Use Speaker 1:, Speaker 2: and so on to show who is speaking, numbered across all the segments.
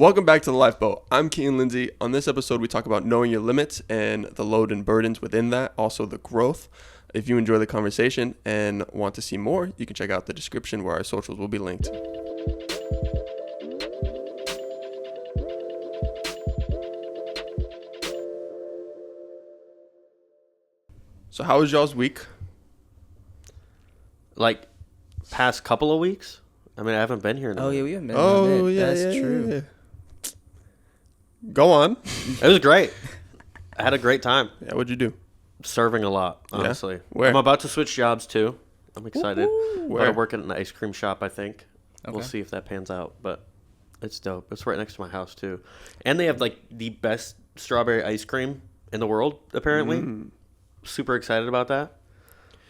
Speaker 1: Welcome back to the Lifeboat. I'm Keaton Lindsay. On this episode, we talk about knowing your limits and the load and burdens within that, also the growth. If you enjoy the conversation and want to see more, you can check out the description where our socials will be linked. So how was y'all's week?
Speaker 2: Like, past couple of weeks? I mean, I haven't been here in a minute.
Speaker 3: Yeah, we haven't been.
Speaker 1: Oh, yeah,
Speaker 3: That's
Speaker 1: yeah,
Speaker 3: true.
Speaker 1: yeah. Go on.
Speaker 2: It was great. I had a great time.
Speaker 1: Yeah, what'd you do?
Speaker 2: Serving a lot, honestly.
Speaker 1: Where?
Speaker 2: I'm about to switch jobs, too. I'm excited.
Speaker 1: Woo-hoo.
Speaker 2: I'm
Speaker 1: Where?
Speaker 2: going to work at an ice cream shop, I think. We'll
Speaker 3: Okay.
Speaker 2: see if that pans out, but it's dope. It's right next to my house, too. And they have, like, the best strawberry ice cream in the world, apparently. Super excited about that.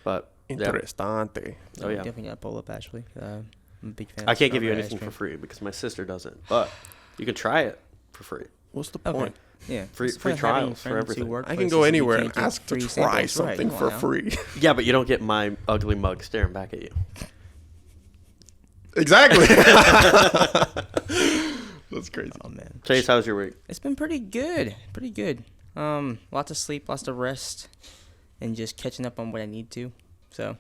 Speaker 2: But, yeah.
Speaker 1: Interessante.
Speaker 2: Oh, yeah.
Speaker 3: Definitely got to pull up, actually. I'm a big fan.
Speaker 2: I
Speaker 3: of
Speaker 2: can't give you
Speaker 3: strawberry
Speaker 2: anything
Speaker 3: ice
Speaker 2: for
Speaker 3: cream.
Speaker 2: free because my sister doesn't. But you can try it for free.
Speaker 1: What's the
Speaker 3: Okay.
Speaker 1: point?
Speaker 3: Yeah.
Speaker 2: Free
Speaker 3: It's fun having
Speaker 2: trials for
Speaker 3: friends who
Speaker 2: everything.
Speaker 3: work
Speaker 1: I can
Speaker 3: places
Speaker 1: go
Speaker 3: and you
Speaker 1: anywhere
Speaker 3: can't
Speaker 1: and
Speaker 3: get
Speaker 1: ask to
Speaker 3: free
Speaker 1: try
Speaker 3: samples. Right,
Speaker 1: something
Speaker 3: come
Speaker 1: for
Speaker 3: on now.
Speaker 1: free.
Speaker 2: Yeah, but you don't get my ugly mug staring back at you.
Speaker 1: Exactly. That's crazy.
Speaker 3: Oh, man.
Speaker 2: Chase, how's your week?
Speaker 3: It's been pretty good. Pretty good. Lots of sleep, lots of rest, and just catching up on what I need to. So,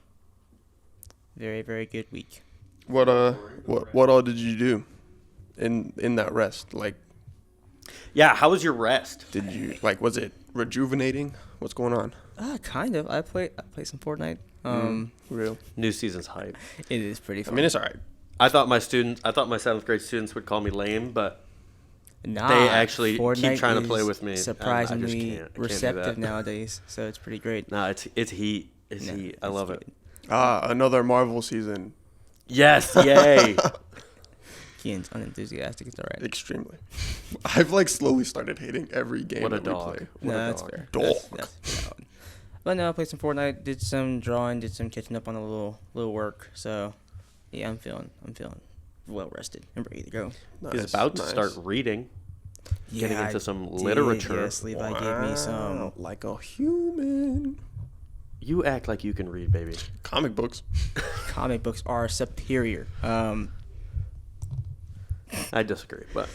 Speaker 3: very, very good week.
Speaker 1: What all did you do in that rest? Like,
Speaker 2: Yeah, how was your rest?
Speaker 1: did you was it rejuvenating? What's going on?
Speaker 3: Kind of. I play some Fortnite.
Speaker 1: Real.
Speaker 2: New season's hype.
Speaker 3: It is pretty
Speaker 1: I
Speaker 3: fun.
Speaker 1: mean, it's all right.
Speaker 2: I thought my 7th grade students would call me lame, but
Speaker 3: Nah,
Speaker 2: they actually keep
Speaker 3: Fortnite
Speaker 2: trying to play
Speaker 3: is
Speaker 2: with me, and I just
Speaker 3: Surprisingly
Speaker 2: can't do
Speaker 3: receptive
Speaker 2: that.
Speaker 3: nowadays, so it's pretty great.
Speaker 2: no, it's heat. It's
Speaker 3: No,
Speaker 2: heat. I
Speaker 3: it's
Speaker 2: love
Speaker 3: good.
Speaker 2: it.
Speaker 1: Another Marvel season.
Speaker 2: Yes, yay.
Speaker 3: Keaton's unenthusiastic. It's all right.
Speaker 1: Extremely. I've slowly started hating every game
Speaker 2: What a
Speaker 1: that we
Speaker 2: dog.
Speaker 1: play.
Speaker 2: What a
Speaker 3: No, that's
Speaker 2: dog.
Speaker 3: fair.
Speaker 1: Dog.
Speaker 3: That's valid. But no, I played some Fortnite, did some drawing, did some catching up on a little work. So, yeah, I'm feeling well rested and ready to go.
Speaker 2: He's about to start reading. Getting into some literature.
Speaker 3: Yes, Levi gave me some
Speaker 1: Like a human.
Speaker 2: You act like you can read, baby.
Speaker 1: Comic books.
Speaker 3: comic books are superior.
Speaker 2: I disagree, but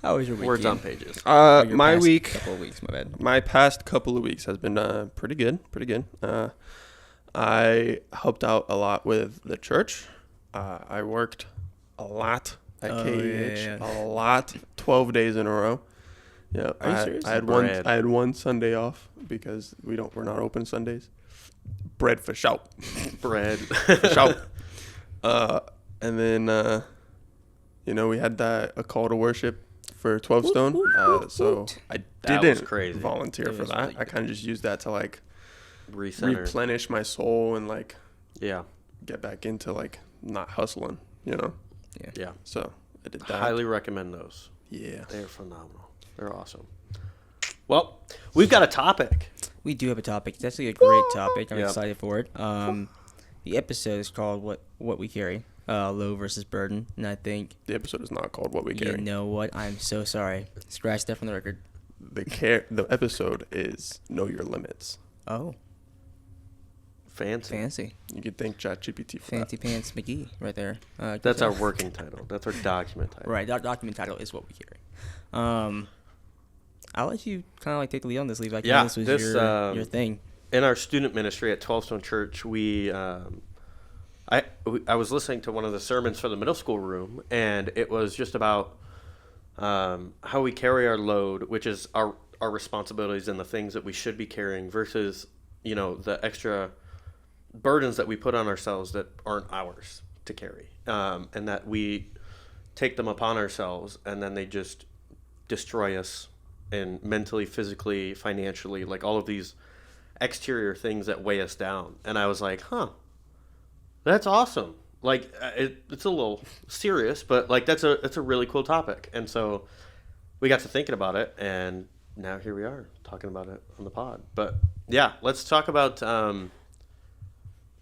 Speaker 3: How was your week?
Speaker 2: words on
Speaker 3: Keaton?
Speaker 2: pages.
Speaker 3: Or your
Speaker 1: My
Speaker 3: past
Speaker 1: week.
Speaker 3: couple of weeks, my bad.
Speaker 1: My past couple of weeks has been pretty good. I helped out a lot with the church. I worked a lot at KEH.
Speaker 3: yeah.
Speaker 1: A lot. 12 days in a row. Yeah.
Speaker 3: Are you serious?
Speaker 1: I had
Speaker 2: Bread.
Speaker 1: one Sunday off because we're not open Sundays. Bread for shout.
Speaker 2: Bread.
Speaker 1: For shout. And then we had a call to worship for 12 Stone. So I
Speaker 2: That was
Speaker 1: didn't
Speaker 2: crazy.
Speaker 1: volunteer
Speaker 3: It
Speaker 1: for
Speaker 3: was
Speaker 1: that.
Speaker 3: really
Speaker 1: I kind of just used that to
Speaker 2: Recenter.
Speaker 1: replenish my soul and
Speaker 2: Yeah.
Speaker 1: get back into not hustling,
Speaker 2: Yeah.
Speaker 1: So I did that.
Speaker 2: Highly recommend those.
Speaker 1: Yeah.
Speaker 2: They're phenomenal. They're awesome. Well, we've got a topic.
Speaker 3: We do have a topic. It's actually a great topic. I'm
Speaker 2: Yep.
Speaker 3: excited for it. The episode is called "What We Carry," low versus burden, and I think
Speaker 1: The episode is not called What We Carry.
Speaker 3: you know what? I'm so sorry. Scratch that from the record.
Speaker 1: The episode is Know Your Limits.
Speaker 3: Oh,
Speaker 2: Fancy.
Speaker 3: fancy,
Speaker 1: You could thank ChatGPT for
Speaker 3: fancy pants McGee right there.
Speaker 2: That's our working title. That's our document title.
Speaker 3: right. Our document title is "What We Carry." I'll let you kind of take the lead on this, Levi.
Speaker 2: Yeah,
Speaker 3: This was
Speaker 2: this,
Speaker 3: your thing.
Speaker 2: In our student ministry at 12 Stone Church, I was listening to one of the sermons for the middle school room, and it was just about how we carry our load, which is our responsibilities and the things that we should be carrying versus, the extra burdens that we put on ourselves that aren't ours to carry, and that we take them upon ourselves, and then they just destroy us, and mentally, physically, financially, all of these exterior things that weigh us down. And I was like, that's awesome. It's a little serious, but that's a really cool topic. And so we got to thinking about it, and now here we are talking about it on the pod. But yeah, let's talk about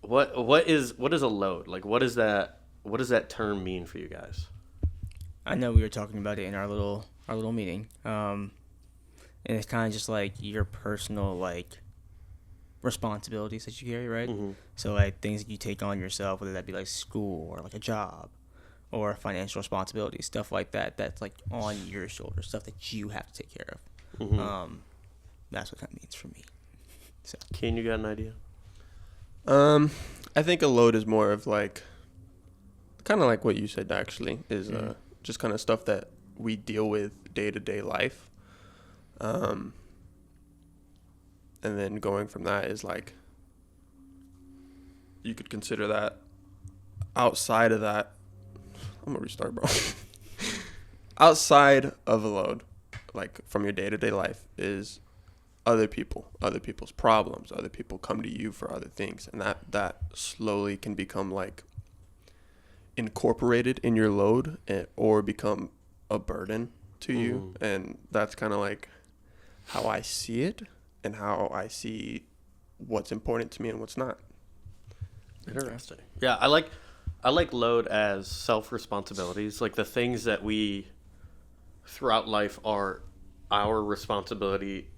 Speaker 2: what is a load? What does that term mean for you guys?
Speaker 3: I know we were talking about it in our little meeting. And it's kind of just your personal responsibilities that you carry, right?
Speaker 2: Mm-hmm.
Speaker 3: So things that you take on yourself, whether that be school or a job or financial responsibilities, stuff like that. That's like on your shoulders, stuff that you have to take care of.
Speaker 2: Mm-hmm.
Speaker 3: That's what that means for me. So,
Speaker 2: Keen, you got an idea?
Speaker 1: I think a load is more of like, kind of like what you said actually, is just kind of stuff that we deal with day to day life. And then going from that is like, you could consider that outside of that. I'm gonna restart, bro. Outside of a load, like from your day to day life, is other people's problems. Other people come to you for other things, and that slowly can become like incorporated in your load, or become a burden to you. And that's kind of like how I see it, and how I see what's important to me and what's not.
Speaker 2: Interesting. Yeah, I like load as self-responsibilities, like the things that we throughout life are our responsibility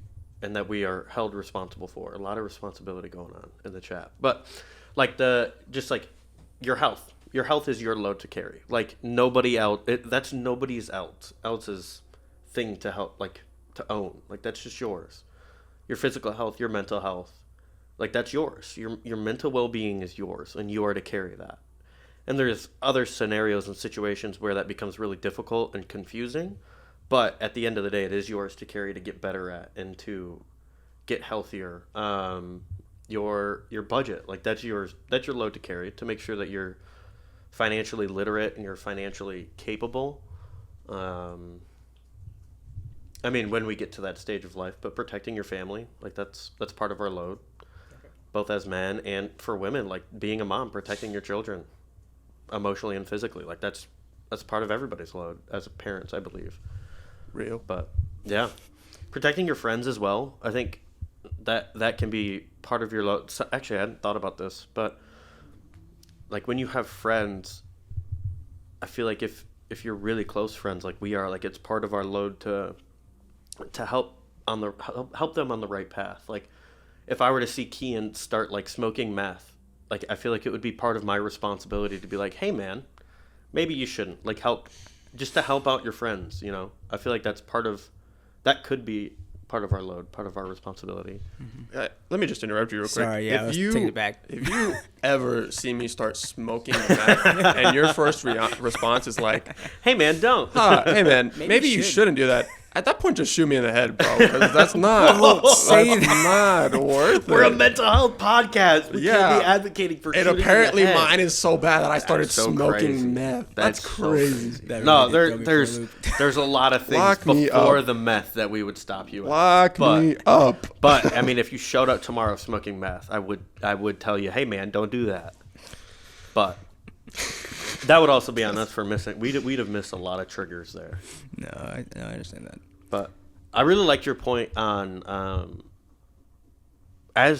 Speaker 2: and that we are held responsible for. A lot of responsibility going on in the chat. But like just like your health. Your health is your load to carry. Like nobody else, that's nobody's else's thing to help, like to own. Like that's just yours. Your physical health, your mental health, like that's yours. Your mental well-being is yours, and you are to carry that. And there's other scenarios and situations where that becomes really difficult and confusing, but at the end of the day, it is yours to carry, to get better at, and to get healthier. Your budget, like that's yours. That's your load to carry, to make sure that you're financially literate and you're financially capable. I mean, when we get to that stage of life, but protecting your family, like that's part of our load, both as men and for women, like being a mom, protecting your children emotionally and physically, like that's part of everybody's load as parents, I believe.
Speaker 1: Real.
Speaker 2: But yeah, protecting your friends as well. I think that can be part of your load. So, actually, I hadn't thought about this, but like when you have friends, I feel like if you're really close friends, like we are, like it's part of our load to help them on the right path. Like if I were to see Kian start like smoking meth, like I feel like it would be part of my responsibility to be like, hey man, maybe you shouldn't, like help, just to help out your friends, you know. I feel like that could be part of our load, part of our responsibility.
Speaker 1: Let me just interrupt you real quick.
Speaker 3: sorry, yeah, I was taking it back.
Speaker 1: If you ever see me start smoking meth and your first response is like,
Speaker 2: Hey man, don't.
Speaker 1: hey man, maybe you shouldn't do that. At that point, just shoot me in the head, bro, because that's not worth it.
Speaker 2: We're a mental health podcast. We
Speaker 1: Yeah.
Speaker 2: can't be advocating for
Speaker 1: And
Speaker 2: shooting
Speaker 1: apparently
Speaker 2: in the head.
Speaker 1: mine is so bad that I started
Speaker 2: That's so
Speaker 1: smoking
Speaker 2: crazy.
Speaker 1: meth.
Speaker 2: That's
Speaker 1: That's
Speaker 2: so
Speaker 1: crazy.
Speaker 2: crazy.
Speaker 3: That
Speaker 2: No,
Speaker 3: really did throw me for a loop.
Speaker 2: there's a lot of things
Speaker 1: Lock me
Speaker 2: before
Speaker 1: up.
Speaker 2: the meth that we would stop you at.
Speaker 1: Lock me up.
Speaker 2: But I mean, if you showed up tomorrow smoking meth, I would tell you, hey man, don't do that. But that would also be on us for missing. We'd have missed a lot of triggers there.
Speaker 3: No, I understand that.
Speaker 2: But I really liked your point on, I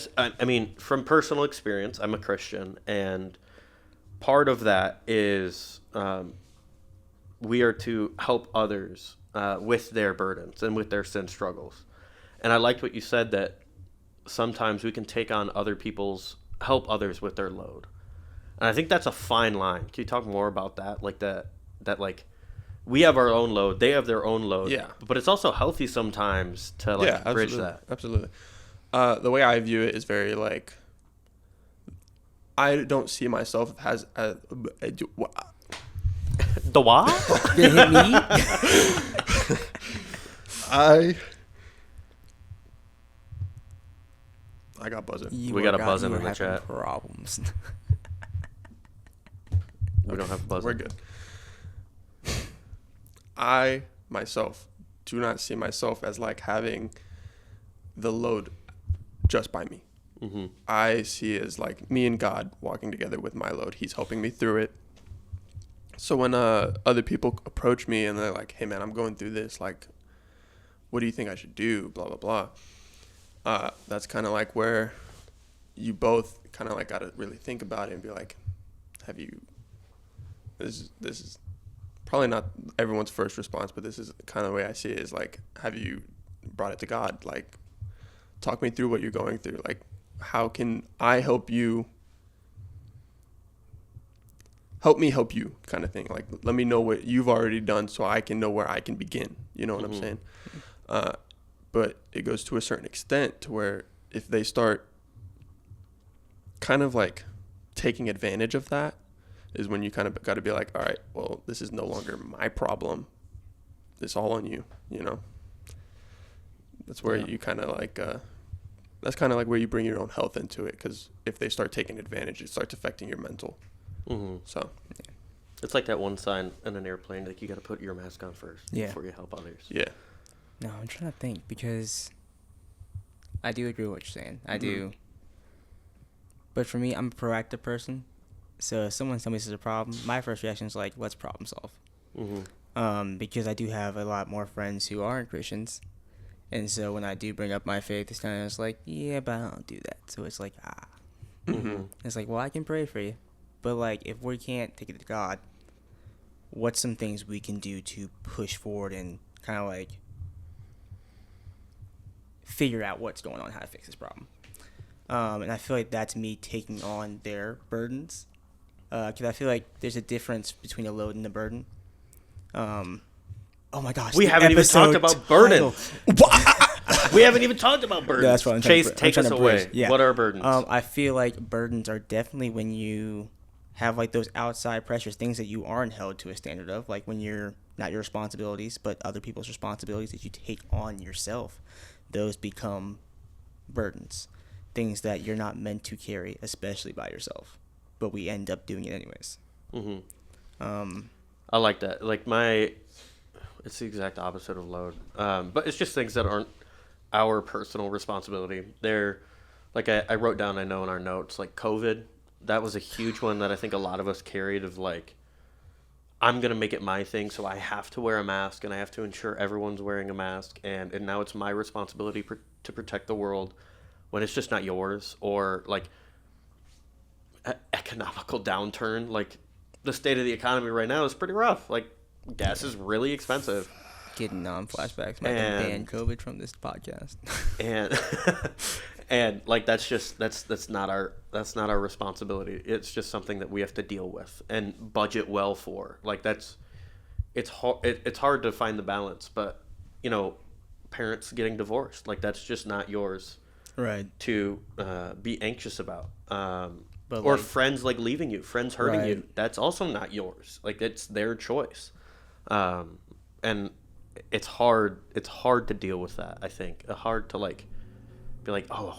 Speaker 2: mean, from personal experience, I'm a Christian, and part of that is we are to help others with their burdens and with their sin struggles. And I liked what you said, that sometimes we can take on help others with their load. And I think that's a fine line. Can you talk more about that? Like that like, we have our own load, they have their own load.
Speaker 1: Yeah.
Speaker 2: But it's also healthy sometimes to like bridge that.
Speaker 1: Absolutely. The way I view it is very like, I don't see myself as
Speaker 2: The what?
Speaker 3: Did it hit me?
Speaker 1: I got buzzing.
Speaker 3: You
Speaker 2: We got a
Speaker 3: were-
Speaker 2: buzzing
Speaker 3: you
Speaker 2: in
Speaker 3: were
Speaker 2: the
Speaker 3: having
Speaker 2: chat.
Speaker 3: Problems.
Speaker 2: We don't have a buzzer.
Speaker 1: We're good. I myself do not see myself as like having the load just by me.
Speaker 2: Mm-hmm.
Speaker 1: I see it as like me and God walking together with my load. He's helping me through it. So when other people approach me and they're like, hey man, I'm going through this, like, what do you think I should do? Blah, blah, blah. That's kind of like where you both kind of like got to really think about it and be like, have you, this is probably not everyone's first response, but this is kind of the way I see it, is like, have you brought it to God? Like, talk me through what you're going through. Like, how can I help you help me help you kind of thing. Like, let me know what you've already done so I can know where I can begin. You know what I'm saying? But it goes to a certain extent to where if they start kind of like taking advantage of that is when you kind of got to be like, all right, well, this is no longer my problem. It's all on you, you know? That's where you kind of like, that's kind of like where you bring your own health into it. Because if they start taking advantage, it starts affecting your mental. So
Speaker 2: it's like that one sign in an airplane, like you got to put your mask on first before you help others.
Speaker 1: Yeah.
Speaker 3: No, I'm trying to think because I do agree with what you're saying. I do. But for me, I'm a proactive person. So if someone tells me this is a problem, my first reaction is like, let's problem solve. Because I do have a lot more friends who aren't Christians. And so when I do bring up my faith, it's kind of just like, yeah, but I don't do that. So it's like, It's like, well, I can pray for you. But like, if we can't take it to God, what's some things we can do to push forward and kind of like figure out what's going on, how to fix this problem? And I feel like that's me taking on their burdens. Because I feel like there's a difference between a load and a burden. Oh my gosh.
Speaker 2: We haven't even talked about burdens. We haven't even talked about burdens.
Speaker 3: No, that's what I'm
Speaker 2: Chase,
Speaker 3: trying to,
Speaker 2: take us away.
Speaker 3: Yeah.
Speaker 2: What are burdens?
Speaker 3: I feel like burdens are definitely when you have like those outside pressures, things that you aren't held to a standard of, like when you're not your responsibilities, but other people's responsibilities that you take on yourself. Those become burdens, things that you're not meant to carry, especially by yourself, but we end up doing it anyways.
Speaker 2: I like that. Like it's the exact opposite of load. But it's just things that aren't our personal responsibility. They're like I wrote down, I know in our notes, like COVID. That was a huge one that I think a lot of us carried of like, I'm going to make it my thing, so I have to wear a mask and I have to ensure everyone's wearing a mask. And now it's my responsibility to protect the world when it's just not yours. Or like economical downturn. Like the state of the economy right now is pretty rough. Like gas is really expensive.
Speaker 3: Getting flashbacks. Might ban COVID from this podcast.
Speaker 2: And like that's not our responsibility. It's just something that we have to deal with and budget well for. Like it's hard to find the balance, but you know, parents getting divorced, like that's just not yours,
Speaker 3: right?
Speaker 2: To be anxious about.
Speaker 3: But
Speaker 2: or
Speaker 3: like,
Speaker 2: friends like leaving you, friends hurting
Speaker 3: right.
Speaker 2: you. That's also not yours. Like it's their choice, and it's hard. It's hard to deal with that. I think hard to like be like, oh,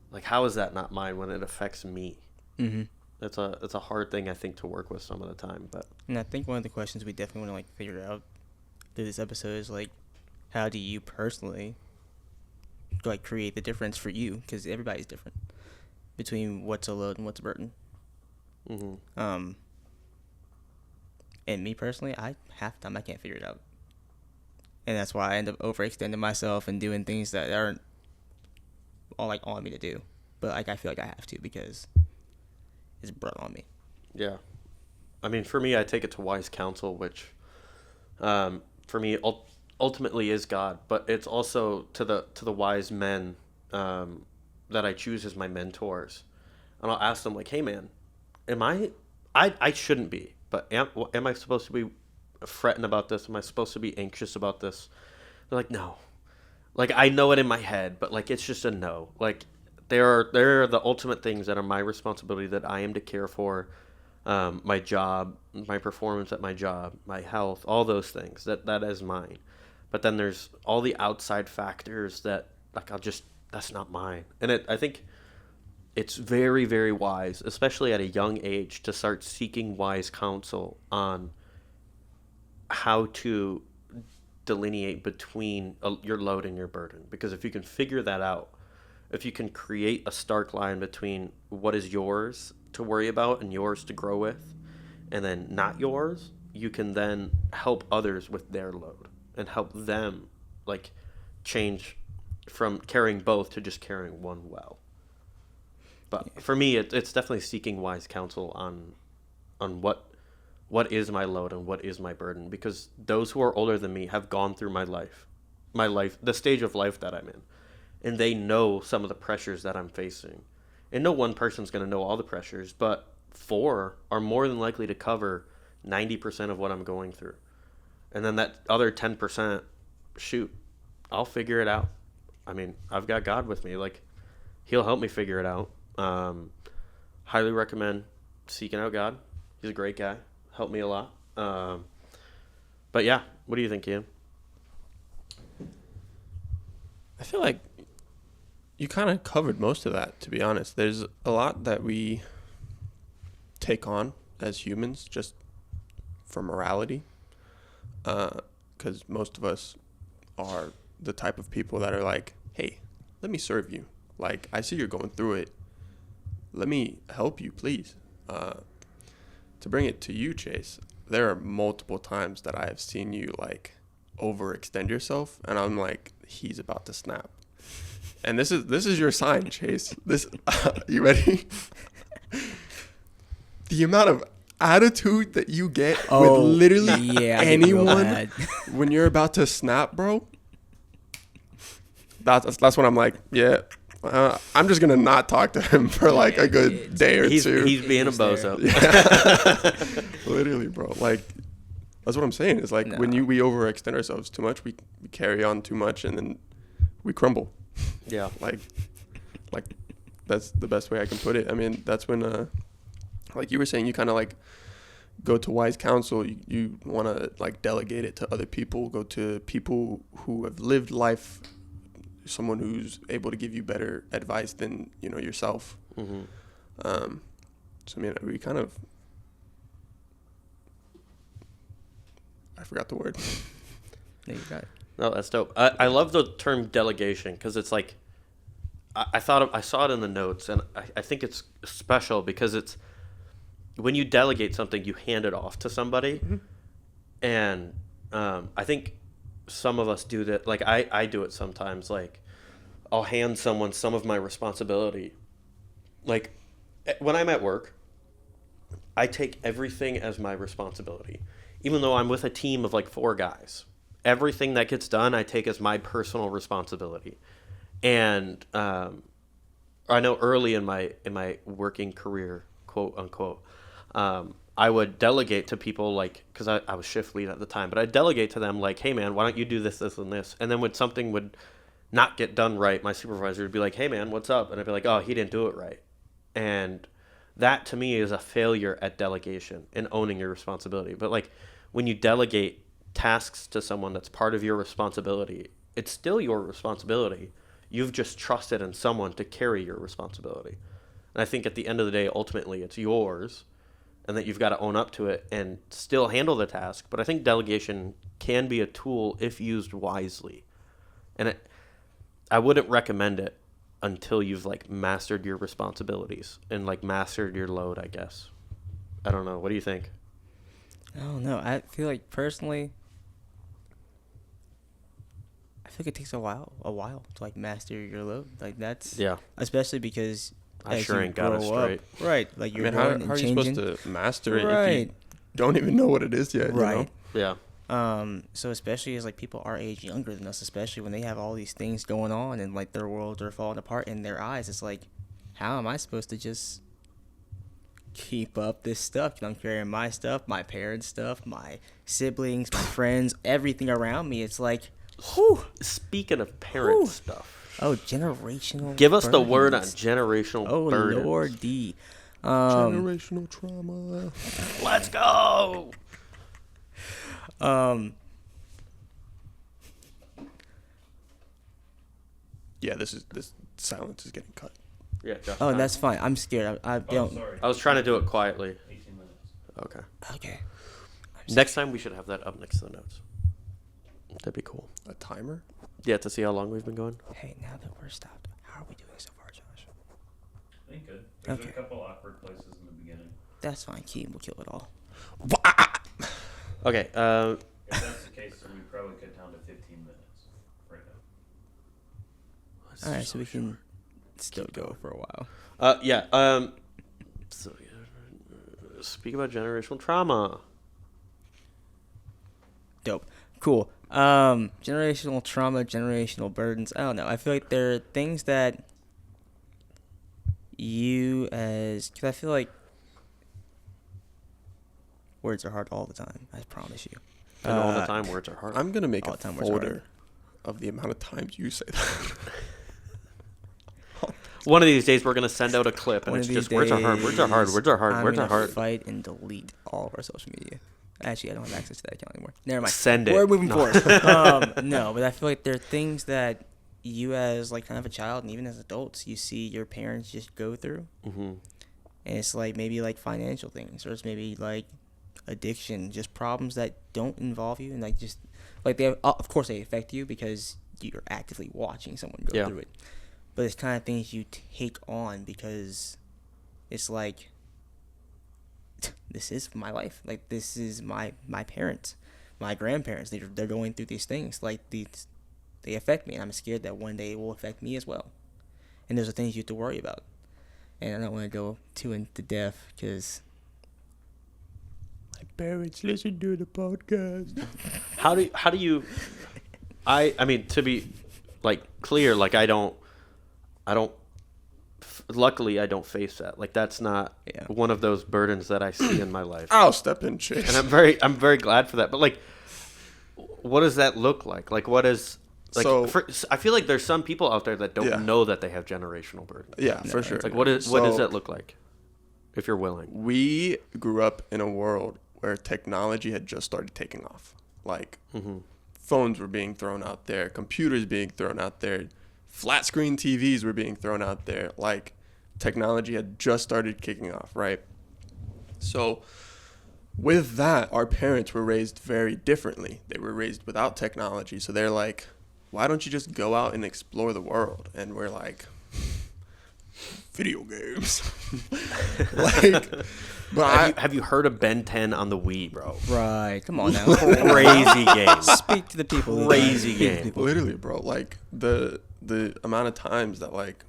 Speaker 2: like how is that not mine when it affects me? It's a hard thing I think to work with some of the time. But
Speaker 3: and I think one of the questions we definitely want to like figure out through this episode is like, how do you personally like create the difference for you? Because everybody's different between what's a load and what's a burden. And me personally, half the time I can't figure it out, and that's why I end up overextending myself and doing things that aren't all like on me to do, but like I feel like I have to because it's brought on me.
Speaker 2: Yeah, I mean, for me, I take it to wise counsel, which for me ultimately is God, but it's also to the wise men that I choose as my mentors, and I'll ask them like, hey man, I shouldn't be, but am I supposed to be fretting about this? Am I supposed to be anxious about this? They're like, no. Like I know it in my head, but like it's just a no. Like there are the ultimate things that are my responsibility that I am to care for, my job, my performance at my job, my health, all those things that is mine. But then there's all the outside factors that like that's not mine. And I think it's very, very wise, especially at a young age, to start seeking wise counsel on how to delineate between your load and your burden. Because if you can figure that out, if you can create a stark line between what is yours to worry about and yours to grow with, and then not yours, you can then help others with their load and help them like change from carrying both to just carrying one well. But for me, it's definitely seeking wise counsel on what is my load and what is my burden, because those who are older than me have gone through my life, the stage of life that I'm in, and they know some of the pressures that I'm facing. And no one person's going to know all the pressures, but 4 are more than likely to cover 90% of what I'm going through. And then that other 10%, shoot, I'll figure it out. I mean, I've got God with me. Like, he'll help me figure it out. Highly recommend seeking out God. He's a great guy. Helped me a lot. But yeah, what do you think, Ian?
Speaker 1: I feel like you kind of covered most of that, to be honest. There's a lot that we take on as humans just for morality, because most of us are the type of people that are like, hey, let me serve you. Like, I see you're going through it. Let me help you, please. To bring it to you, Chase, there are multiple times that I have seen you, like, overextend yourself, and I'm like, he's about to snap. And this is your sign, Chase. This, you ready? The amount of attitude that you get with literally anyone when you're about to snap, bro. That's when I'm like, yeah, I'm just gonna not talk to him for like a good day or two.
Speaker 2: He's being a bozo.
Speaker 1: Yeah. Literally, bro. Like, that's what I'm saying. It's like when we overextend ourselves too much, we carry on too much, and then we crumble.
Speaker 2: Yeah.
Speaker 1: Like that's the best way I can put it. I mean, that's when, like you were saying, you kind of like go to wise counsel. You want to like delegate it to other people. Go to people who have lived life. Someone who's able to give you better advice than yourself.
Speaker 2: Mm-hmm.
Speaker 1: So I mean, we kind of. I forgot the word.
Speaker 3: There you go.
Speaker 2: No, that's dope. I love the term delegation because it's like, I saw it in the notes, and I think it's special because it's when you delegate something, you hand it off to somebody,
Speaker 1: Mm-hmm.
Speaker 2: and I think some of us do that. Like I do it sometimes. Like I'll hand someone some of my responsibility. Like when I'm at work, I take everything as my responsibility, even though I'm with a team of like 4 guys. Everything that gets done, I take as my personal responsibility. And I know early in my working career, quote unquote, I would delegate to people like, because I was shift lead at the time, but I'd delegate to them like, hey man, why don't you do this, this, and this? And then when something would not get done right, my supervisor would be like, hey man, what's up? And I'd be like, oh, he didn't do it right. And that to me is a failure at delegation and owning your responsibility. But like when you delegate tasks to someone that's part of your responsibility, it's still your responsibility. You've just trusted in someone to carry your responsibility. And I think at the end of the day, ultimately it's yours, and that you've got to own up to it and still handle the task. But I think delegation can be a tool if used wisely. And I wouldn't recommend it until you've like mastered your responsibilities and like mastered your load, I guess. I don't know. What do you think?
Speaker 3: I don't know. I feel like personally, I feel like it takes a while to like master your load. Like that's especially because
Speaker 2: I
Speaker 3: as
Speaker 2: sure
Speaker 3: you
Speaker 2: ain't got it
Speaker 3: grow
Speaker 2: straight.
Speaker 3: up, right? Like you're
Speaker 1: how
Speaker 3: growing and
Speaker 1: are you
Speaker 3: changing.
Speaker 1: supposed to master it if
Speaker 3: Right.
Speaker 1: you don't even know what it is yet?
Speaker 3: Right.
Speaker 2: Yeah.
Speaker 3: So especially as like people our age younger than us, especially when they have all these things going on and like their worlds are falling apart in their eyes, it's like, how am I supposed to just keep up this stuff? I'm carrying my stuff, my parents' stuff, my siblings, my friends, everything around me. It's like, whew.
Speaker 2: Speaking of parent stuff,
Speaker 3: Oh, generational.
Speaker 2: give us the word on
Speaker 3: burdens.
Speaker 2: generational
Speaker 3: Oh
Speaker 2: burdens.
Speaker 3: Lord D.
Speaker 1: Generational trauma.
Speaker 2: Let's go.
Speaker 1: Yeah, this silence is getting cut.
Speaker 2: Yeah, Josh.
Speaker 3: Oh, that's fine. I'm scared. I don't.
Speaker 4: Sorry.
Speaker 2: I was trying to do it quietly.
Speaker 4: 18 minutes.
Speaker 2: Okay.
Speaker 3: Okay.
Speaker 2: Next time we should have that up next to the notes. That'd be cool.
Speaker 1: A timer?
Speaker 2: Yeah, to see how long we've been going.
Speaker 3: Hey, now that we're stopped, how are we doing so far, Josh?
Speaker 4: I think good. There's
Speaker 3: Okay.
Speaker 4: a couple awkward places in the beginning.
Speaker 3: That's fine. Keaton will kill it all.
Speaker 2: Okay.
Speaker 4: If that's the case, then we probably cut down to 15 minutes right now.
Speaker 3: All right, so we can still go for a while.
Speaker 2: Yeah. So, speak about generational trauma.
Speaker 3: Dope. Cool. Generational trauma, generational burdens. I don't know. I feel like there are things that you as, because I feel like Words are hard all the time. I promise you.
Speaker 2: And all the time, words are hard.
Speaker 1: I'm gonna make
Speaker 3: All
Speaker 1: a
Speaker 3: the time words are hard.
Speaker 1: folder of the amount of times you say that.
Speaker 2: One of these days, we're gonna send out a clip, and
Speaker 3: One
Speaker 2: it's
Speaker 3: of these
Speaker 2: just words are hard. Words are hard.
Speaker 3: days,
Speaker 2: Words are hard.
Speaker 3: I'm
Speaker 2: Words are
Speaker 3: gonna
Speaker 2: hard.
Speaker 3: fight and delete all of our social media. Actually, I don't have access to that account anymore. Never mind.
Speaker 2: Send it.
Speaker 3: We're moving
Speaker 2: No.
Speaker 3: forward. No, but I feel like there are things that you, as like kind of a child, and even as adults, you see your parents just go through,
Speaker 2: Mm-hmm.
Speaker 3: and it's like maybe like financial things, or it's maybe like addiction, just problems that don't involve you, and like just like they, of course, they affect you because you're actively watching someone go
Speaker 2: Yeah.
Speaker 3: through it. But it's kind of things you take on because it's like, this is my life. Like, this is my parents, my grandparents. They're going through these things. Like, they affect me, and I'm scared that one day it will affect me as well. And those are things you have to worry about. And I don't want to go too into depth because my parents listen to the podcast.
Speaker 2: How do you? I mean, to be like clear, like I don't. Luckily, I don't face that. Like that's not
Speaker 3: Yeah.
Speaker 2: one of those burdens that I see in my life.
Speaker 1: I'll step in, Chase.
Speaker 2: And I'm very glad for that. But like, what does that look like? Like, what is like?
Speaker 1: So-
Speaker 2: I feel like there's some people out there that don't
Speaker 1: Yeah.
Speaker 2: know that they have generational burden.
Speaker 1: Yeah,
Speaker 3: No,
Speaker 1: for sure.
Speaker 2: Like, what does
Speaker 1: So,
Speaker 2: that look like? If you're willing.
Speaker 1: We grew up in a world where technology had just started taking off. Like,
Speaker 2: Mm-hmm.
Speaker 1: phones were being thrown out there, computers being thrown out there, flat screen TVs were being thrown out there. Like, technology had just started kicking off, right? So, with that, our parents were raised very differently. They were raised without technology. So they're like, why don't you just go out and explore the world? And we're like, video games. Like, but
Speaker 2: Have you heard of Ben 10 on the Wii, bro?
Speaker 3: Right. Come on now.
Speaker 2: Crazy game.
Speaker 3: Speak to the people.
Speaker 2: Crazy
Speaker 3: Speak to the
Speaker 2: game.
Speaker 3: people.
Speaker 1: literally, bro, like the amount of times that, like,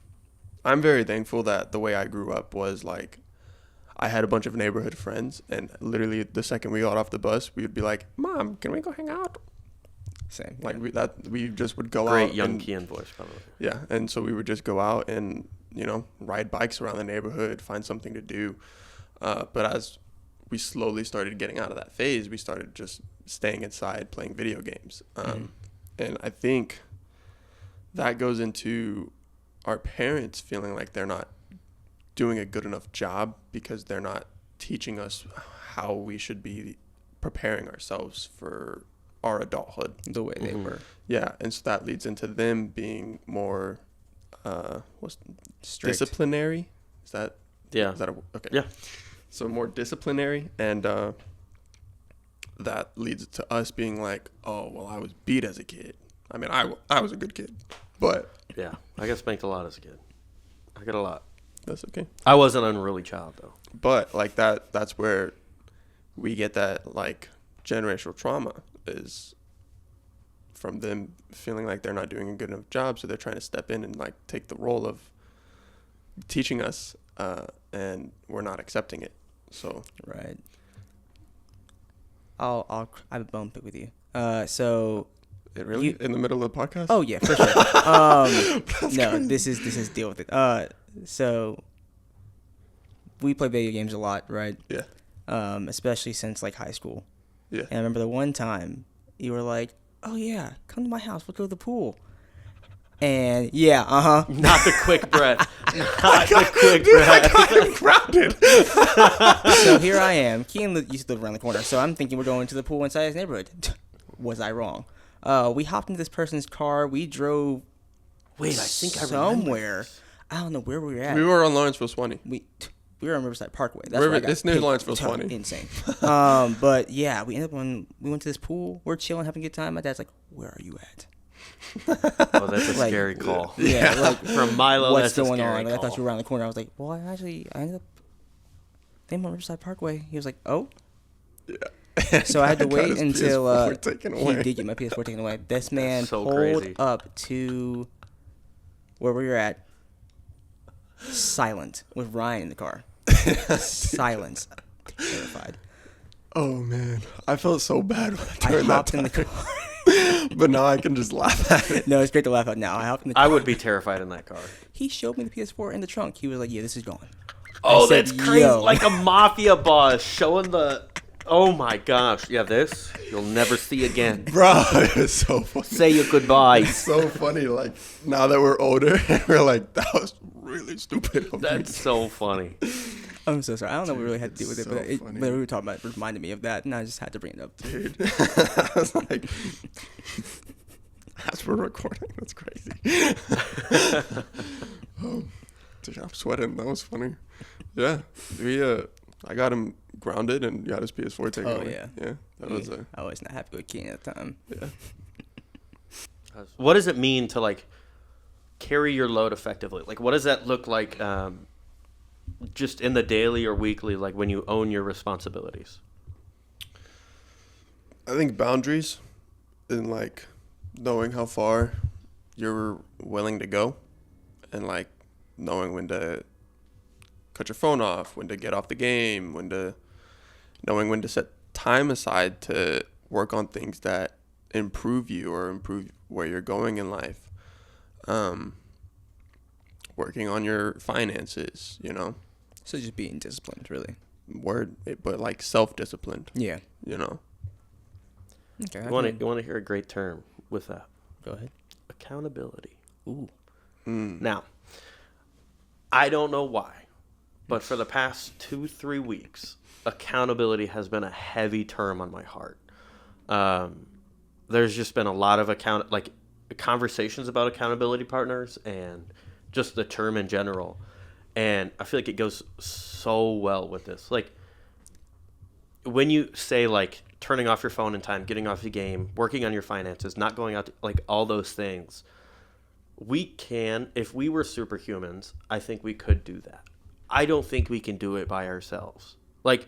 Speaker 1: I'm very thankful that the way I grew up was like I had a bunch of neighborhood friends, and literally the second we got off the bus, we would be like, "Mom, can we go hang out?"
Speaker 3: Same.
Speaker 1: Like we just would go out.
Speaker 2: Great young
Speaker 1: and,
Speaker 2: Kian voice, by the way.
Speaker 1: Yeah, and so we would just go out and ride bikes around the neighborhood, find something to do. But as we slowly started getting out of that phase, we started just staying inside playing video games. And I think that goes into our parents feeling like they're not doing a good enough job because they're not teaching us how we should be preparing ourselves for our adulthood.
Speaker 3: The way they
Speaker 2: Mhm.
Speaker 3: were.
Speaker 1: Yeah, and so that leads into them being more
Speaker 3: Strict.
Speaker 1: disciplinary. Is that
Speaker 2: Yeah.
Speaker 1: okay?
Speaker 2: Yeah.
Speaker 1: So more disciplinary, and that leads to us being like, oh well, I was beat as a kid. I mean, I was a good kid, but
Speaker 2: Yeah. I got spanked a lot as a kid. I got a lot.
Speaker 1: that's okay.
Speaker 2: I was an unruly child, though.
Speaker 1: But like that's where we get that like generational trauma is from them feeling like they're not doing a good enough job, so they're trying to step in and like take the role of teaching us, and we're not accepting it. So
Speaker 3: Right. I have a bone pick with you. So
Speaker 1: it really in the middle of the podcast.
Speaker 3: oh yeah, for sure. No, this is deal with it. So we play video games a lot, right?
Speaker 1: Yeah.
Speaker 3: Especially since like high school.
Speaker 1: Yeah.
Speaker 3: And I remember the one time you were like, "Oh yeah, come to my house. We'll go to the pool." And yeah,
Speaker 2: Not the quick breath. Not the quick breath.
Speaker 1: Grounded.
Speaker 3: So here I am. Kean used to live around the corner, so I'm thinking we're going to the pool inside his neighborhood. Was I wrong? We hopped into this person's car. We drove
Speaker 2: Wait, I think I remember.
Speaker 3: somewhere. I don't know where we were at.
Speaker 1: We were on Lawrenceville Swanee.
Speaker 3: we were on Riverside Parkway. That's
Speaker 1: River-
Speaker 3: where I got
Speaker 1: it's near
Speaker 3: hit
Speaker 1: Lawrenceville,
Speaker 3: ton-
Speaker 1: Swanee.
Speaker 3: Insane. But yeah, we ended up we went to this pool. We're chilling, having a good time. My dad's like, "Where are you at?"
Speaker 2: Oh, that's a
Speaker 3: Like-
Speaker 2: scary call.
Speaker 3: Yeah, like
Speaker 2: From Milo,
Speaker 3: what's
Speaker 2: that's a
Speaker 3: going
Speaker 2: scary
Speaker 3: on? Like, I
Speaker 2: call.
Speaker 3: thought you were around the corner. I was like, well, I ended up. I'm on Riverside Parkway. He was like, oh. So I had to
Speaker 1: Got
Speaker 3: wait
Speaker 1: his
Speaker 3: until
Speaker 1: PS4 taken
Speaker 3: he
Speaker 1: away.
Speaker 3: did get my PS4 taken away. This man
Speaker 2: so
Speaker 3: pulled
Speaker 2: crazy.
Speaker 3: up to where we were at, silent, with Ryan in the car. Silence. Terrified.
Speaker 1: Oh man, I felt so bad when I
Speaker 3: I
Speaker 1: turned that
Speaker 3: hopped in the
Speaker 1: time.
Speaker 3: car.
Speaker 1: But now I can just laugh at it.
Speaker 3: No, it's great to laugh at now. I hopped in the car.
Speaker 2: I would be terrified in that car.
Speaker 3: He showed me the PS4 in the trunk. He was like, yeah, this is gone.
Speaker 2: Oh,
Speaker 3: said,
Speaker 2: that's crazy.
Speaker 3: "Yo."
Speaker 2: Like a mafia boss showing the Oh my gosh. Yeah, this you'll never see again.
Speaker 1: Bro, it's so funny.
Speaker 2: Say your goodbyes.
Speaker 1: It's so funny. Like, now that we're older, we're like, that was really stupid of me.
Speaker 2: That's so funny.
Speaker 3: I'm so sorry. I don't know what we really had to do with it,
Speaker 1: So
Speaker 3: but
Speaker 1: funny.
Speaker 3: but we were talking about it reminded me of that, and I just had to bring it up.
Speaker 1: Dude. I was like, as we're recording, that's crazy. Oh, dude, I'm sweating. That was funny. Yeah, I got him grounded and got his PS4 taken
Speaker 3: Oh,
Speaker 1: away.
Speaker 3: yeah.
Speaker 1: Yeah, that was a,
Speaker 3: I was not happy with Keenan at the time.
Speaker 1: yeah.
Speaker 2: What does it mean to like carry your load effectively? Like, what does that look like? Just in the daily or weekly, like when you own your responsibilities.
Speaker 1: I think boundaries and like knowing how far you're willing to go and like knowing when to cut your phone off, when to get off the game, knowing when to set time aside to work on things that improve you or improve where you're going in life. Working on your finances, you know.
Speaker 3: So just being disciplined, really.
Speaker 1: But like self-disciplined,
Speaker 3: Yeah.
Speaker 1: you know.
Speaker 3: Okay.
Speaker 2: You want to hear a great term with that?
Speaker 3: Go ahead.
Speaker 2: Accountability.
Speaker 3: Ooh.
Speaker 2: Now, I don't know why, but for the past 2-3 weeks, accountability has been a heavy term on my heart. There's just been a lot of conversations about accountability partners and just the term in general. And I feel like it goes so well with this. Like, when you say, like, turning off your phone in time, getting off the game, working on your finances, not going out, like, all those things, we can, if we were superhumans, I think we could do that. I don't think we can do it by ourselves. Like,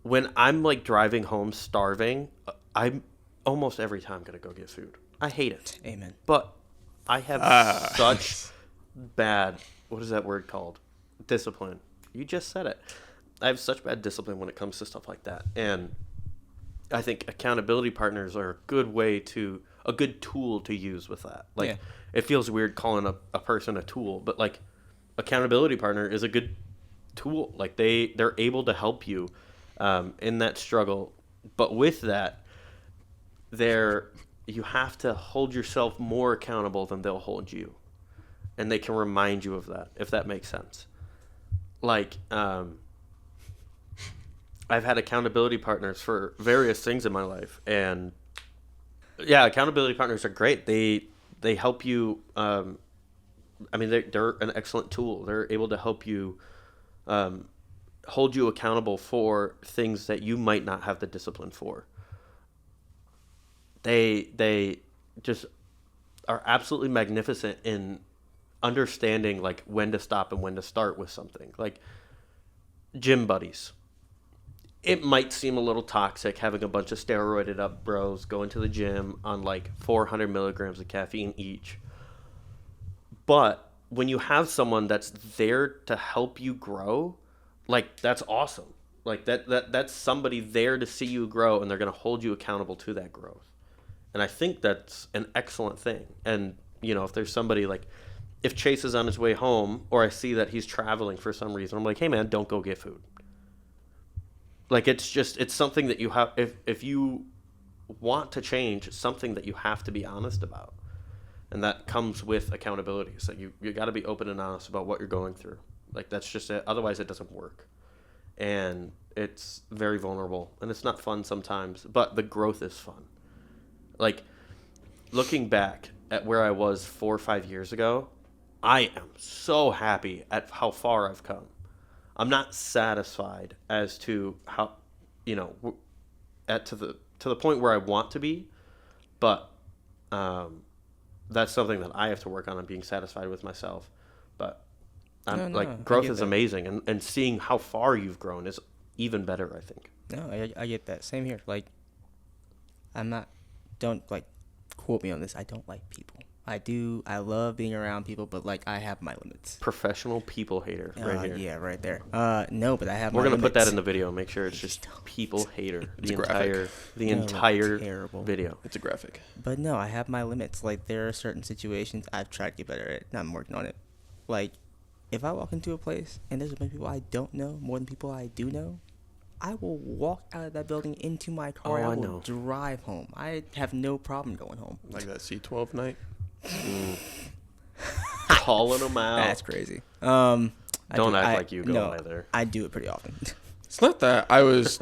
Speaker 2: when I'm, like, driving home starving, I'm almost every time going to go get food. I hate it.
Speaker 3: Amen.
Speaker 2: But I have such bad, what is that word called? Discipline. You just said it. I have such bad discipline when it comes to stuff like that. And I think accountability partners are a good tool to use with that. Like,
Speaker 3: Yeah.
Speaker 2: It feels weird calling a person a tool, but like accountability partner is a good tool. Like they're able to help you in that struggle. But with that, you have to hold yourself more accountable than they'll hold you. And they can remind you of that, if that makes sense. Like, I've had accountability partners for various things in my life, and yeah, accountability partners are great. They help you. I mean, they're an excellent tool. They're able to help you hold you accountable for things that you might not have the discipline for. They just are absolutely magnificent in understanding like when to stop and when to start with something. Like gym buddies. It might seem a little toxic having a bunch of steroided up bros going to the gym on like 400 milligrams of caffeine each. But when you have someone that's there to help you grow, like that's awesome. Like that's somebody there to see you grow, and they're going to hold you accountable to that growth. And I think that's an excellent thing. And, you know, if there's somebody like, if Chase is on his way home or I see that he's traveling for some reason, I'm like, hey man, don't go get food. Like, it's something that you have, if you want to change, it's something that you have to be honest about. And that comes with accountability. So you got to be open and honest about what you're going through. Like, that's just it. Otherwise it doesn't work. And it's very vulnerable and it's not fun sometimes, but the growth is fun. Like, looking back at where I was 4 or 5 years ago, I am so happy at how far I've come. I'm not satisfied as to how, you know, to the point where I want to be, but that's something that I have to work on and being satisfied with myself. But growth is amazing, and seeing how far you've grown is even better, I think.
Speaker 3: No, I get that. Same here. Like, don't like quote me on this. I don't like people. I love being around people, but like I have my limits.
Speaker 2: Professional people hater right here.
Speaker 3: Yeah, right there. No, but I have.
Speaker 2: We're
Speaker 3: my
Speaker 2: gonna put that
Speaker 3: limits.
Speaker 2: in the video. Make sure it's just people hater. The
Speaker 1: graphic.
Speaker 2: entire
Speaker 3: Terrible
Speaker 2: video.
Speaker 1: It's a graphic.
Speaker 3: But no, I have my limits. Like, there are certain situations I've tried to get better at, and I'm working on it. Like, if I walk into a place and there's a bunch of people I don't know more than people I do know, I will walk out of that building into my car.
Speaker 2: Oh,
Speaker 3: I
Speaker 2: I
Speaker 3: will
Speaker 2: know.
Speaker 3: drive home. I have no problem going home.
Speaker 1: Like that C12 night.
Speaker 2: Calling them out.
Speaker 3: That's crazy.
Speaker 2: Don't act like you go
Speaker 3: no,
Speaker 2: either.
Speaker 3: I do it pretty often.
Speaker 1: It's not that I was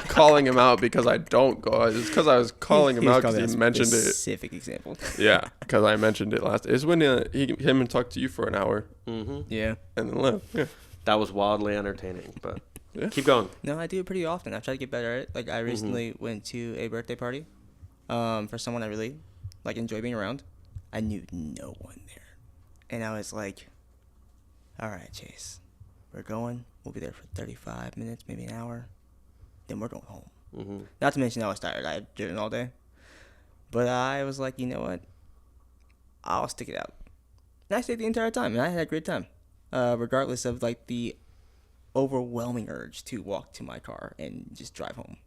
Speaker 1: calling him out because I don't go. It's because I was calling him
Speaker 3: was
Speaker 1: out because
Speaker 3: calling
Speaker 1: he
Speaker 3: a
Speaker 1: mentioned it.
Speaker 3: specific example.
Speaker 1: Yeah, because I mentioned it last. It's when him and talked to you for an hour
Speaker 2: Mm-hmm.
Speaker 3: Yeah.
Speaker 1: and then left. Yeah.
Speaker 2: That was wildly entertaining, but
Speaker 1: Yeah.
Speaker 2: keep going.
Speaker 3: No, I do it pretty often. I've tried to get better at it. Like I recently went to a birthday party, for someone I really enjoy being around. I knew no one there, and I was like, "All right, Chase, we're going. We'll be there for 35 minutes, maybe an hour. Then we're going home."
Speaker 2: Mm-hmm.
Speaker 3: Not to mention I was tired. I had driven all day, but I was like, you know what? I'll stick it out. And I stayed the entire time, and I had a great time, regardless of the overwhelming urge to walk to my car and just drive home.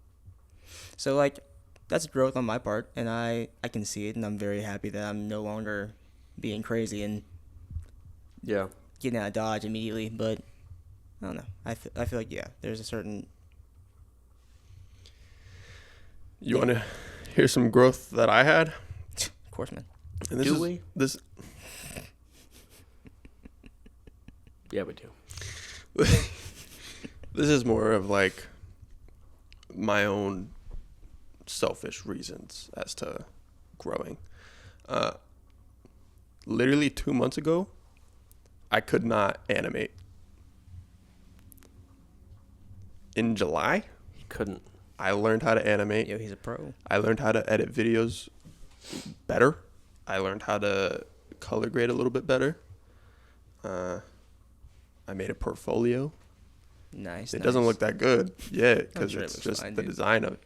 Speaker 3: So that's growth on my part, and I can see it, and I'm very happy that I'm no longer being crazy and
Speaker 2: Yeah.
Speaker 3: getting out of Dodge immediately. But I don't know. I feel like there's a certain
Speaker 1: You want to hear some growth that I had?
Speaker 3: of course, man.
Speaker 1: And
Speaker 2: Do we?
Speaker 1: This
Speaker 2: Yeah, we do.
Speaker 1: this is more of my own selfish reasons as to growing. Literally 2 months ago, I could not animate. In July,
Speaker 2: He couldn't.
Speaker 1: I learned how to animate.
Speaker 3: Yo, he's a pro.
Speaker 1: I learned how to edit videos better. I learned how to color grade a little bit better. I made a portfolio.
Speaker 3: Nice.
Speaker 1: It doesn't look that good yet because
Speaker 3: sure it
Speaker 1: it's
Speaker 3: looks
Speaker 1: just
Speaker 3: fine,
Speaker 1: the
Speaker 3: dude.
Speaker 1: design of it.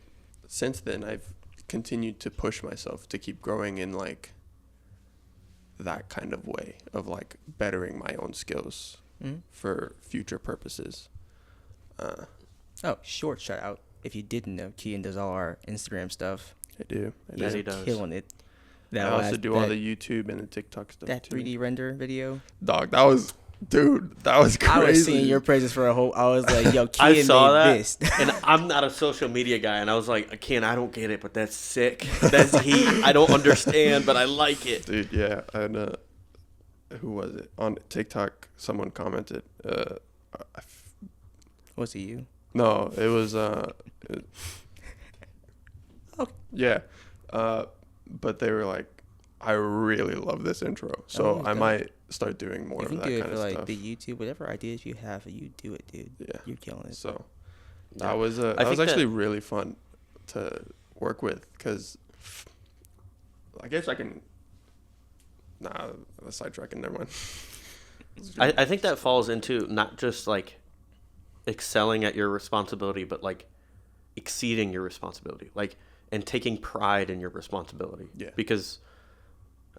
Speaker 1: Since then, I've continued to push myself to keep growing in that kind of way of bettering my own skills
Speaker 3: Mhm.
Speaker 1: for future purposes.
Speaker 3: Oh, short shout out. If you didn't know, Kean does all our Instagram stuff.
Speaker 1: I do. I
Speaker 2: Yes,
Speaker 1: do.
Speaker 2: he does.
Speaker 3: Killing it.
Speaker 1: I also
Speaker 3: last-
Speaker 1: do all the YouTube and the TikTok stuff
Speaker 3: that
Speaker 1: too.
Speaker 3: 3D render video.
Speaker 1: Dog, that was crazy.
Speaker 3: I was singing your praises for a whole. I was like, "Yo,
Speaker 2: I
Speaker 3: Kean
Speaker 2: saw
Speaker 3: made
Speaker 2: that,
Speaker 3: this."
Speaker 2: and I'm not a social media guy, and I was like, Ken, I don't get it, but that's sick. That's heat. I don't understand, but I like it.
Speaker 1: Dude, yeah. And who was it? On TikTok, someone commented.
Speaker 3: Was it you?
Speaker 1: No, it was yeah. But they were like, I really love this intro. So
Speaker 3: Oh,
Speaker 1: I
Speaker 3: dope.
Speaker 1: might start doing more
Speaker 3: If
Speaker 1: of
Speaker 3: you
Speaker 1: that
Speaker 3: do it
Speaker 1: kind
Speaker 3: for
Speaker 1: of stuff.
Speaker 3: the YouTube, whatever ideas you have, you do it, dude.
Speaker 1: Yeah.
Speaker 3: You're killing it.
Speaker 1: So
Speaker 2: Yeah.
Speaker 1: that was
Speaker 2: I
Speaker 1: that was
Speaker 2: think
Speaker 1: actually
Speaker 2: that-
Speaker 1: really fun to work with because I guess I can. Nah, let's sidetrack. Never mind.
Speaker 2: I think that falls into not just excelling at your responsibility, but exceeding your responsibility, and taking pride in your responsibility.
Speaker 1: Yeah.
Speaker 2: Because,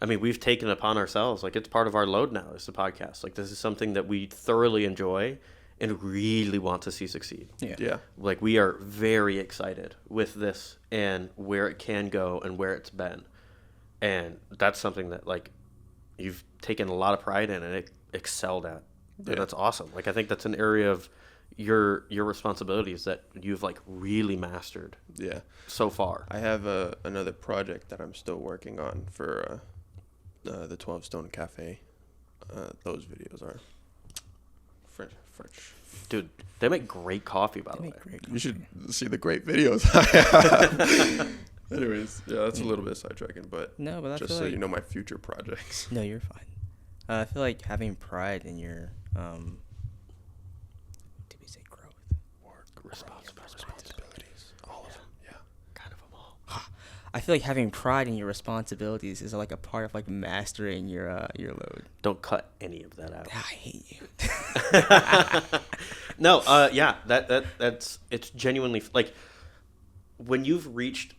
Speaker 2: I mean, we've taken it upon ourselves. It's part of our load now. Is the podcast. This is something that we thoroughly enjoy and really want to see succeed.
Speaker 1: Yeah.
Speaker 2: We are very excited with this and where it can go and where it's been, and that's something that you've taken a lot of pride in and excelled at.
Speaker 1: Yeah.
Speaker 2: And that's awesome. I think that's an area of your responsibilities that you've really mastered
Speaker 1: Yeah.
Speaker 2: so far.
Speaker 1: I have another project that I'm still working on for the 12 Stone Cafe. Those videos are French.
Speaker 2: Dude, they make great coffee, by the way.
Speaker 1: You should see the great videos I have. Anyways, yeah, that's a little bit sidetracking, but
Speaker 3: No, but I
Speaker 1: just
Speaker 3: feel
Speaker 1: so
Speaker 3: like
Speaker 1: you know my future projects.
Speaker 3: no, you're fine. I feel like having pride in your did we say growth?
Speaker 1: Responsibilities. All of them. Yeah.
Speaker 2: Kind of them all.
Speaker 3: I feel like having pride in your responsibilities is a part of mastering your load.
Speaker 2: Don't cut any of that out.
Speaker 3: I hate you.
Speaker 2: No, yeah, that's it's genuinely when you've reached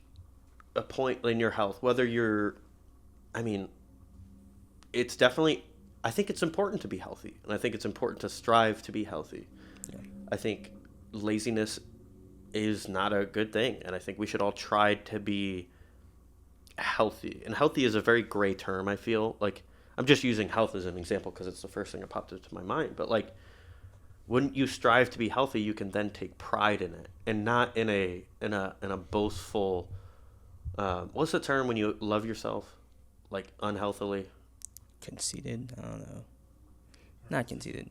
Speaker 2: a point in your health, whether it's definitely, I think it's important to be healthy, and I think it's important to strive to be healthy.
Speaker 3: Yeah.
Speaker 2: I think laziness is not a good thing, and I think we should all try to be healthy. And healthy is a very gray term, I feel. I'm just using health as an example because it's the first thing that popped into my mind, but wouldn't you strive to be healthy? You can then take pride in it, and not in a boastful. What's the term when you love yourself, like unhealthily?
Speaker 3: Conceited? I don't know. Not conceited.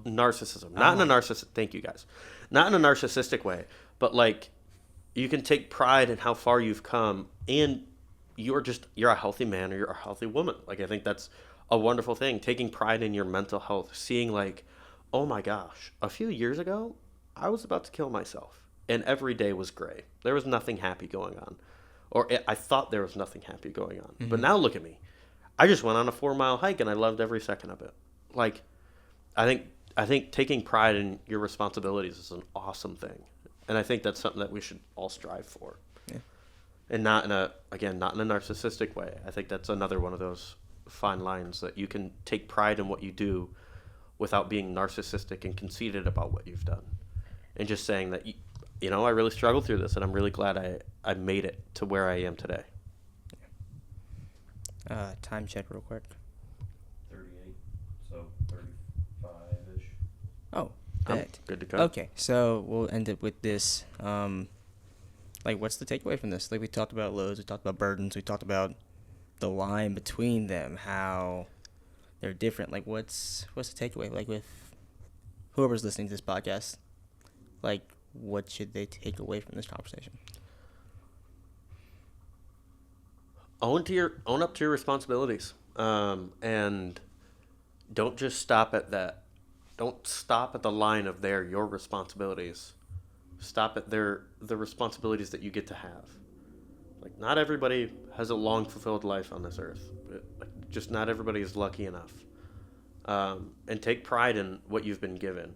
Speaker 2: Narcissism. Not in a narcissistic. Thank you guys. Not in a narcissistic way, but like you can take pride in how far you've come, and you're a healthy man or you're a healthy woman. Like I think that's a wonderful thing. Taking pride in your mental health, seeing like, oh my gosh, a few years ago, I was about to kill myself, and every day was gray. There was nothing happy going on, or I thought there was nothing happy going on. But now look at me. I just went on a 4-mile hike, and I loved every second of it. Like, I think taking pride in your responsibilities is an awesome thing, and I think that's something that we should all strive for.
Speaker 3: Yeah.
Speaker 2: And not in a narcissistic way. I think that's another one of those fine lines that you can take pride in what you do without being narcissistic and conceited about what you've done, and just saying that you know I really struggled through this, and I'm really glad I made it to where I am today.
Speaker 3: Time check real quick.
Speaker 4: 38, so 35-ish.
Speaker 3: Oh,
Speaker 2: I'm
Speaker 3: bet.
Speaker 2: good to go.
Speaker 3: Okay, so we'll end it with this. Like, what's the takeaway from this? Like, we talked about loads, we talked about burdens, we talked about the line between them, how they're different. Like, what's the takeaway? Like, with whoever's listening to this podcast, like, what should they take away from this conversation?
Speaker 2: Own up to your responsibilities, and don't just stop at that. Don't stop at the line of your responsibilities. Stop at the responsibilities that you get to have. Like, not everybody has a long fulfilled life on this earth. Just not everybody is lucky enough. And take pride in what you've been given,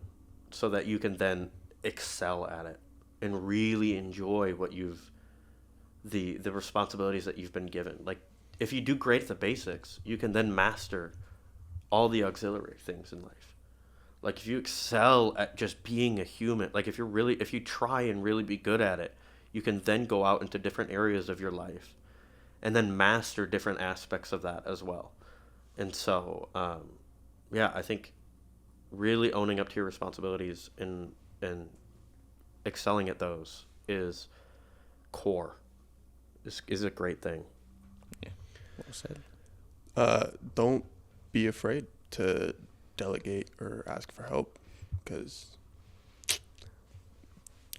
Speaker 2: so that you can then excel at it and really enjoy what the responsibilities that you've been given. Like, if you do great at the basics, you can then master all the auxiliary things in life. Like, if you excel at just being a human, like if you try and really be good at it, you can then go out into different areas of your life and then master different aspects of that as well. And so, I think really owning up to your responsibilities and excelling at those is core. Is a great thing.
Speaker 3: Yeah, well said.
Speaker 1: Don't be afraid to delegate or ask for help, because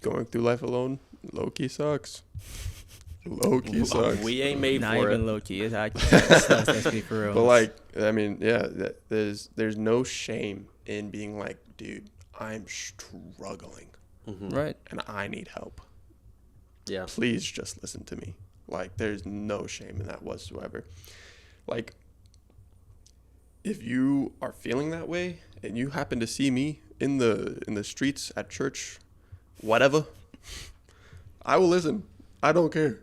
Speaker 1: going through life alone low-key sucks. Low-key sucks.
Speaker 2: We ain't made
Speaker 3: Not
Speaker 2: for
Speaker 3: even
Speaker 2: it.
Speaker 3: low key. Let's be for real.
Speaker 1: But like, I mean, yeah, there's no shame in being like, dude, I'm struggling
Speaker 3: right.
Speaker 1: and I need help.
Speaker 2: Yeah.
Speaker 1: Please just listen to me. Like, there's no shame in that whatsoever. Like, if you are feeling that way and you happen to see me in the streets, at church, whatever, I will listen. I don't care.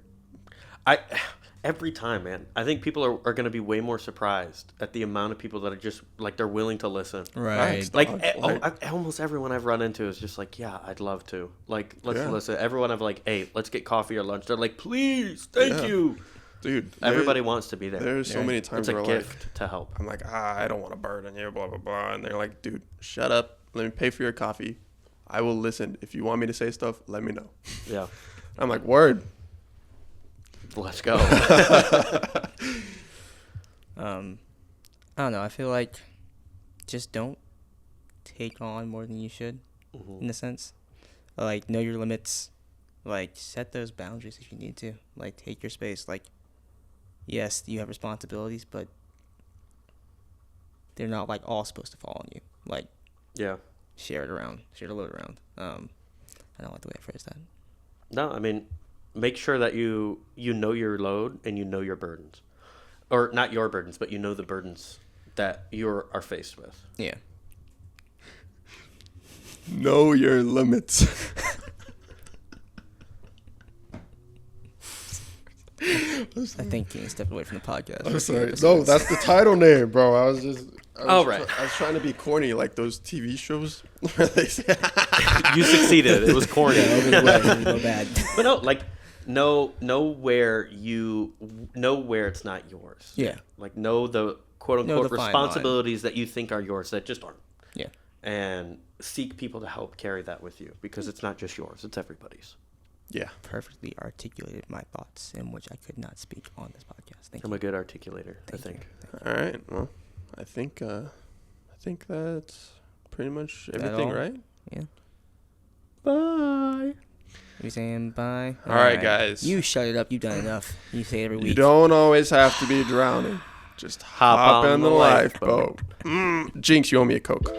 Speaker 2: Every time, man, I think people are going to be way more surprised at the amount of people that are just like, they're willing to listen.
Speaker 3: Right.
Speaker 1: Facts,
Speaker 2: Like,
Speaker 1: dog.
Speaker 2: almost everyone I've run into is just like, yeah, I'd love to. Like, let's
Speaker 1: Yeah.
Speaker 2: listen. Everyone I've like, hey, let's get coffee or lunch. They're like, please, thank
Speaker 1: Yeah.
Speaker 2: you.
Speaker 1: Dude,
Speaker 2: Everybody wants to be there.
Speaker 1: There's so many times
Speaker 2: It's a
Speaker 1: where
Speaker 2: gift to help.
Speaker 1: I'm like, I don't want to burden you, blah, blah, blah. And they're like, dude, shut up. Let me pay for your coffee. I will listen. If you want me to say stuff, let me know.
Speaker 2: Yeah.
Speaker 1: I'm like, word.
Speaker 2: Let's go.
Speaker 3: I don't know. I feel like just don't take on more than you should, in a sense. Like, know your limits. Like, set those boundaries if you need to. Like, take your space. Like, yes, you have responsibilities, but they're not, like, all supposed to fall on you. Like,
Speaker 2: Yeah.
Speaker 3: share it around. Share the load around. I don't like the way I phrase that.
Speaker 2: No, I mean, make sure that you know your load and you know your burdens. Or not your burdens, but you know the burdens that you are faced with.
Speaker 3: Yeah.
Speaker 1: Know your limits.
Speaker 3: I think King stepped away from the podcast.
Speaker 1: I'm sorry. No, that's the title name, bro. I was
Speaker 2: Right.
Speaker 1: I was trying to be corny, like those TV shows where they say,
Speaker 2: You succeeded. It was corny.
Speaker 3: Yeah, over the way. It go bad.
Speaker 2: But no, like know where it's not yours.
Speaker 3: Yeah.
Speaker 2: Like know the quote
Speaker 3: Know
Speaker 2: unquote
Speaker 3: the fine
Speaker 2: responsibilities that you think are yours that just aren't.
Speaker 3: Yeah.
Speaker 2: and seek people to help carry that with you, because it's not just yours, it's everybody's.
Speaker 1: Yeah.
Speaker 3: Perfectly articulated my thoughts, in which I could not speak on this podcast. Thank
Speaker 2: I'm
Speaker 3: you.
Speaker 2: a good articulator, I
Speaker 3: Thank
Speaker 2: think.
Speaker 3: you.
Speaker 1: All right. Well, I think that's pretty much everything,
Speaker 3: all?
Speaker 1: right?
Speaker 3: Yeah.
Speaker 2: Bye.
Speaker 3: You saying bye?
Speaker 1: All right, guys.
Speaker 3: You shut it up. You've done enough. You say it every
Speaker 1: You
Speaker 3: week.
Speaker 1: don't always have to be drowning. Just hop
Speaker 2: Hop
Speaker 1: in
Speaker 2: on
Speaker 1: the
Speaker 2: the
Speaker 1: lifeboat. Jinx, you owe me a Coke.